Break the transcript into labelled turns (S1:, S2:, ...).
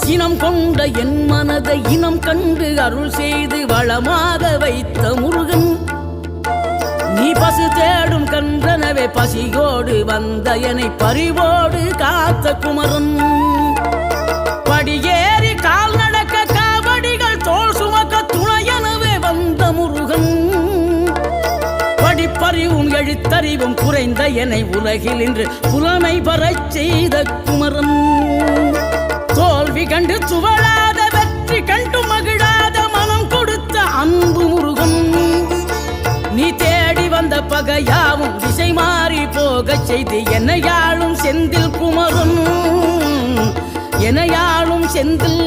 S1: சினம் கொண்ட என் மனதை இனம் கண்டு அருள் செய்து வளமாக வைத்த முருகன், நீ பசு தேடும் கன்றனவே பசியோடு வந்த என்னை பறிவோடு காத்த குமரன், படியேறி கால் நடக்க காவடிகள் தோல் சுமக்க துணையனவே வந்த முருகன், படிப்பறிவும் எழுத்தறிவும் குறைந்த என்னை உலகில் இன்று புலமை பெறச் செய்த குமரன், தோல்வி கண்டு துவளாத வெற்றி கண்டு மகிழாத மனம் கொடுத்த அன்பு முருகன், நீ தேடி வந்த பகையாவும் திசை மாறி போகச் செய்து என்னையாளும் செந்தில் குமரன், என்னையாளும் செந்தில்